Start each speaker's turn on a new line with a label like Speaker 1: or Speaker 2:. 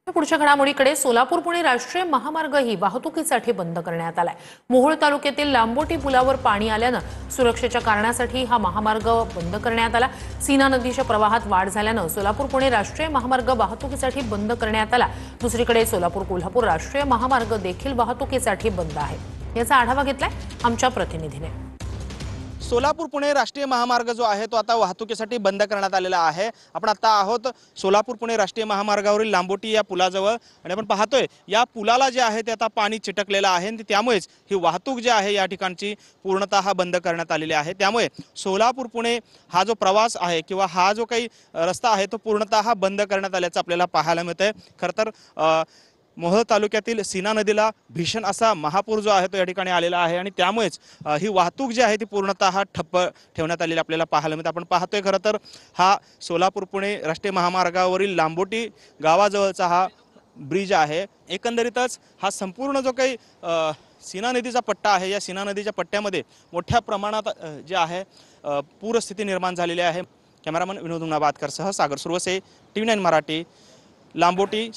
Speaker 1: पुढच्या घडामोडीकडे सोलापूर पुणे राष्ट्रीय महामार्गही वाहतुकीसाठी बंद करण्यात आलाय। मोहोळ तालुक्यातील लांबोटी पुलावर पाणी आल्यानं सुरक्षेच्या कारणासाठी हा महामार्ग बंद करण्यात आला। सीना नदीच्या प्रवाहात वाढ झाल्यानं सोलापूर पुणे राष्ट्रीय महामार्ग वाहतुकीसाठी बंद करण्यात आला। दुसरीकडे सोलापूर कोल्हापूर राष्ट्रीय महामार्ग देखील वाहतुकीसाठी बंद आहे। याचा आढावा घेतलाय आमच्या प्रतिनिधीने।
Speaker 2: सोलापूर पुणे राष्ट्रीय महामार्ग जो आहे तो आता वाहतुकीसाठी बंद करण्यात आलेला आहे। आपण आता आहोत सोलापूर पुणे राष्ट्रीय महामार्गावरील लांबोटी या पुलाजवळ आणि आपण पाहतोय या पुलाला जे आहे ते आता पाणी चिटकलेलं आहे आणि त्यामुळेच ही वाहतूक जी आहे या ठिकाणची पूर्णतः बंद करण्यात आलेली आहे। त्यामुळे सोलापूर पुणे हा जो प्रवास आहे किंवा हा जो काही रस्ता आहे तो पूर्णतः बंद करण्यात आल्याचं आपल्याला पाहायला मिळतंय। खरं तर मोहोळ तालुक्यातील सीना नदीला भीषण असा महापूर जो आहे तो या ठिकाणी आलेला आहे आणि त्यामुळेच ही वाहतूक जी आहे ती पूर्णतः ठप्प ठेवण्यात आलेली आपल्याला पाहायला मिळते। आपण पाहतोय खरं तर हा सोलापूर पुणे राष्ट्रीय महामार्गावरील लांबोटी गावाजवळचा हा ब्रिज आहे। एकंदरीतच हा संपूर्ण जो काही सीना नदीचा पट्टा आहे या सीना नदीच्या पट्ट्यामध्ये मोठ्या प्रमाणात जे आहे पूरस्थिती निर्माण झालेली आहे। कॅमेरामन विनोद उमनाबादकर सह सागर सुरवसे, TV9 मराठी, लांबोटी।